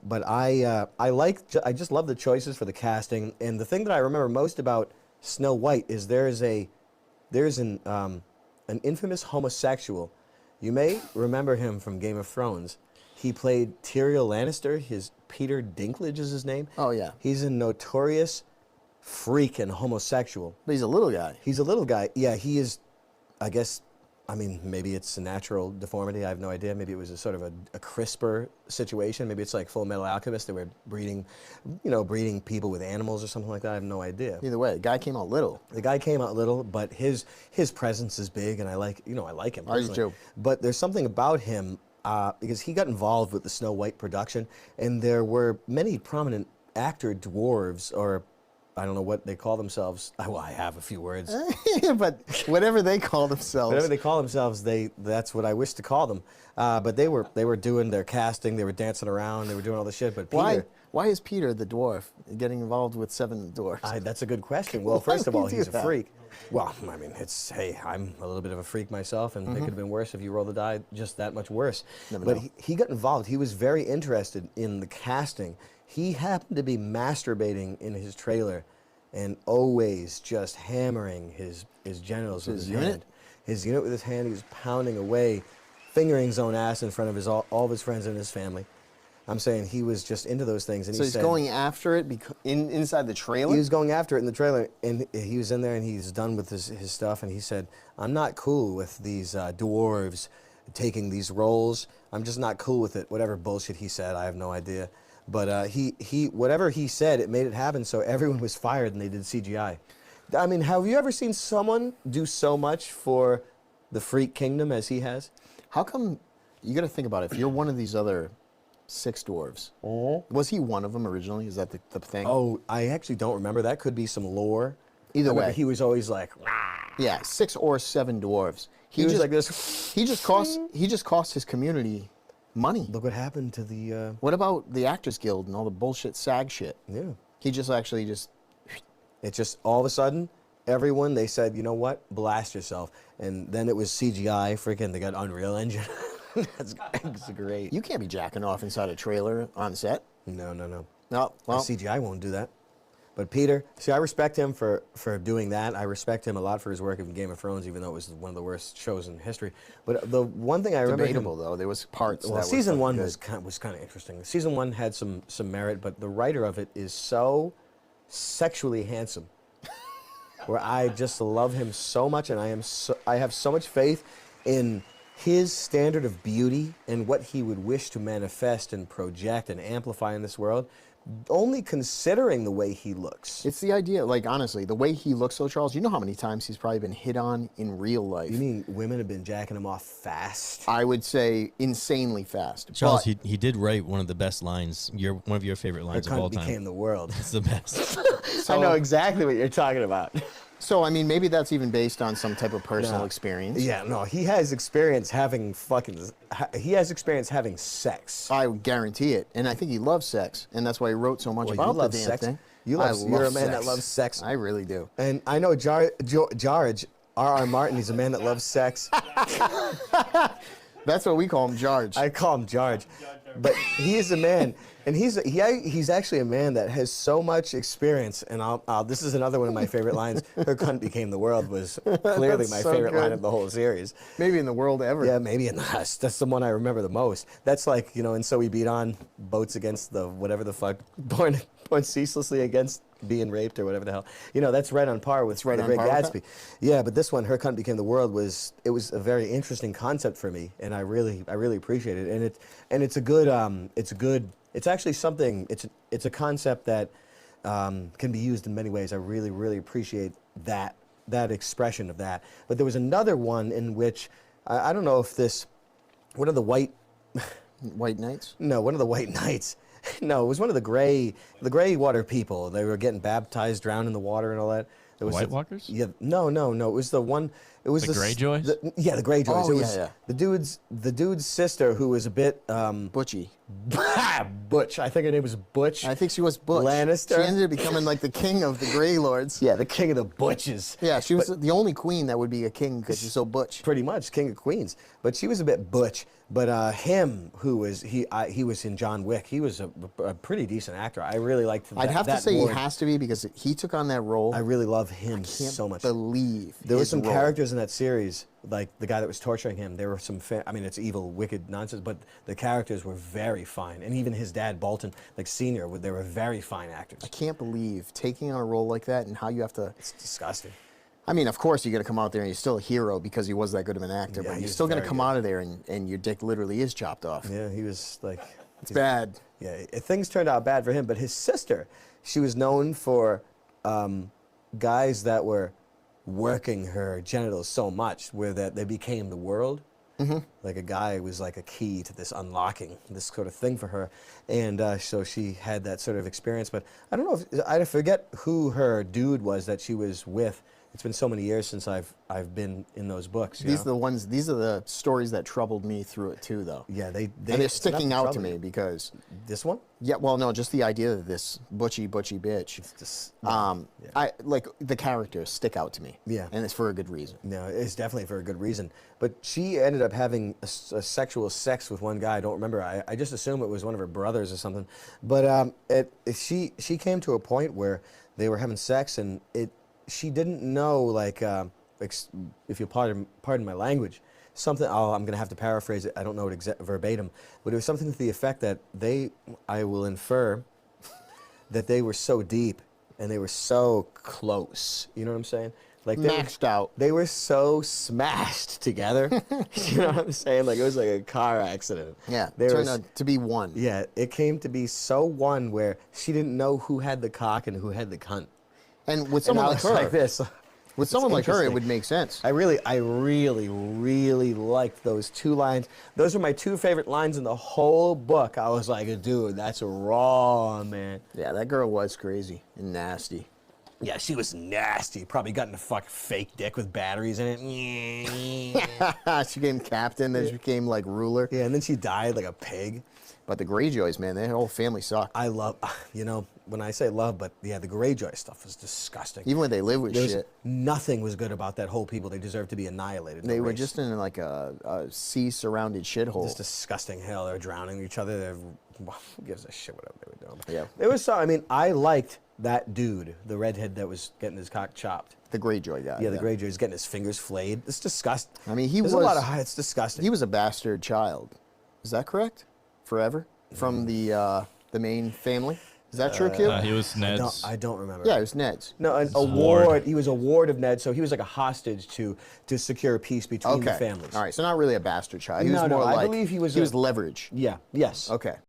But I just love the choices for the casting, and the thing that I remember most about Snow White is there's an infamous homosexual. You may remember him from Game of Thrones. He played Tyrion Lannister. His Peter Dinklage is his name. Oh yeah. He's a notorious freak and homosexual. But he's a little guy. He's a little guy. Yeah, he is. I guess. I mean, maybe it's a natural deformity. I have no idea. Maybe it was a sort of a CRISPR situation. Maybe it's like Full Metal Alchemist. They were breeding people with animals or something like that. I have no idea. Either way, the guy came out little. The guy came out little, but his presence is big, and I like him. I do too. But there's something about him because he got involved with the Snow White production, and there were many prominent actor dwarves, or I don't know what they call themselves. Well, I have a few words. But whatever they call themselves. Whatever they call themselves, that's what I wish to call them. But they were doing their casting, they were dancing around, they were doing all this shit. But Peter, why is Peter the dwarf getting involved with 7 dwarfs? That's a good question. Well, first of all, he's a freak. Well, I mean, hey, I'm a little bit of a freak myself, and it could have been worse if you roll the die just that much worse. But he got involved. He was very interested in the casting. He happened to be masturbating in his trailer and always just hammering his genitals with his hand. His unit with his hand. He was pounding away, fingering his own ass in front of all of his friends and his family. I'm saying he was just into those things. And so he's going after it inside the trailer? He was going after it in the trailer, and he was in there, and he's done with his stuff, and he said, I'm not cool with these dwarves taking these roles. I'm just not cool with it. Whatever bullshit he said, I have no idea. But whatever he said, it made it happen, so everyone was fired, and they did CGI. I mean, have you ever seen someone do so much for the freak kingdom as he has? How come, you got to think about it, if you're one of these other 6 dwarves, was he one of them originally? Is that the thing? Oh, I actually don't remember. That could be some lore. Either way. He was always like, rah. Yeah, 6 or 7 dwarves. He was like this. He just cost his community money. Look what happened to the... What about the Actors Guild and all the bullshit SAG shit? Yeah. He just actually just... It's just all of a sudden, everyone, they said, you know what, blast yourself. And then it was CGI, freaking, they got Unreal Engine. That's great. You can't be jacking off inside a trailer on set. No. No, well... CGI won't do that. But Peter, see, I respect him for doing that. I respect him a lot for his work in Game of Thrones, even though it was one of the worst shows in history. But the one thing I remember Debatable, though. There was parts well, that season were 1 was kind of interesting. Season 1 had some merit, but the writer of it is so sexually handsome. Where I just love him so much, and I have so much faith in his standard of beauty and what he would wish to manifest and project and amplify in this world, only considering the way he looks. It's the idea, like, honestly, the way he looks, though, Charles, you know how many times he's probably been hit on in real life? You mean women have been jacking him off fast? I would say insanely fast. Charles, he did write one of the best lines, one of your favorite lines of all time. Became the world. It's the best. I know exactly what you're talking about. So, I mean, maybe that's even based on some type of personal experience. Yeah, no, he has experience having sex. I guarantee it. And I think he loves sex. And that's why he wrote so much about the damn thing. You're a man that loves sex. I really do. And I know George, R.R. Martin, he's a man that loves sex. That's what we call him, George. I call him George. But he is a man, and he's actually a man that has so much experience. And this is another one of my favorite lines. Her cunt became the world was clearly my favorite line of the whole series. Maybe in the world ever. Yeah, maybe in the Us. That's the one I remember the most. That's like, and so we beat on boats against the whatever the fuck, born ceaselessly against being raped or whatever the hell. That's right on par with The Great Gatsby. Yeah, but this one, Her Cunt Became the World, was a very interesting concept for me, and I really appreciate it. And it's a good it's actually something, it's a concept that can be used in many ways. I really appreciate that expression of that. But there was another one in which I don't know if one of the White Knights? No, one of the White Knights. No, it was one of the gray water people. They were getting baptized, drowned in the water and all that. White Walkers? Yeah, no. It was the one It was The Greyjoys? Yeah, the Greyjoys. Oh, It was yeah. the dude's sister who was a bit Butchie. Butch. I think her name was Butch. I think she was Butch. Lannister? She ended up becoming like the king of the Grey Lords. Yeah, the king of the Butches. Yeah, she was the only queen that would be a king because she's so butch. Pretty much, king of queens. But she was a bit butch. But him, who was he was in John Wick. He was a pretty decent actor. I really liked. I'd have to that say more. he has to be because he took on that role. I really love him Can't so much. believe There were his some role. characters in that series, like the guy that was torturing him. There were some, I mean, it's evil, wicked nonsense, but the characters were very fine. And even his dad, Bolton, like Senior, they were very fine actors. I can't believe taking on a role like that and how you have to. It's disgusting. I mean, of course, you're going to come out there and you're still a hero because he was that good of an actor, Yeah, but you're he's still going to very come good. out of there and your dick literally is chopped off. Yeah, he was like. It's bad. Yeah, things turned out bad for him. But his sister, she was known for guys that were working her genitals so much where that they became the world. Mm-hmm. Like a guy was like a key to this unlocking, this sort of thing for her. And so she had that sort of experience. But I don't know if, I forget who her dude was that she was with. It's been so many years since I've been in those books. These are the ones. These are the stories that troubled me through it too, though. Yeah, And they're it's not sticking the out to trouble. me because. This one? Yeah, well, no, just the idea of this butchy bitch. It's just, I like the characters stick out to me. Yeah. And it's for a good reason. No, it's definitely for a good reason. But she ended up having a sexual sex with one guy. I don't remember. I just assume it was one of her brothers or something. But she came to a point where they were having sex, and she didn't know, like, if you pardon my language, something. Oh, I'm gonna have to paraphrase it. I don't know it verbatim, but it was something to the effect that I will infer, that they were so deep and they were so close. You know what I'm saying? Like Maxed out. They were so smashed together. You know what I'm saying? Like it was like a car accident. Yeah, They turned were, out to be one. yeah, it came to be so one where she didn't know who had the cock and who had the cunt. And with And someone I like was her, like this. with It's someone like her, it interesting. would make sense. I really liked those two lines. Those were my two favorite lines in the whole book. I was like, dude, that's raw, man. Yeah, that girl was crazy and nasty. Yeah, she was nasty. Probably got in a fucking fake dick with batteries in it. She became captain, then she became like ruler. Yeah, and then she died like a pig. But the Greyjoys, man, their whole family sucked. I love, when I say love, but yeah, the Greyjoy stuff was disgusting. Even when they lived with shit. Nothing was good about that whole people. They deserved to be annihilated. They the were race. just in like a sea-surrounded shithole. Just disgusting hell. They're drowning each other. Who gives a shit whatever they were doing? Yeah. It was so. I mean, I liked that dude, the redhead that was getting his cock chopped. The Greyjoy guy. Yeah, the Greyjoy's getting his fingers flayed. It's disgusting. I mean, There's a lot of. It's disgusting. He was a bastard child. Is that correct? Forever? From the main family? Is that true, Q? He was Ned's. I don't remember. Yeah, it was Ned's. No, a ward. He was a ward of Ned, so he was like a hostage to secure peace between the families. All right, so not really a bastard child. He was No, more I like believe he was leverage. Yeah. Yes. Okay.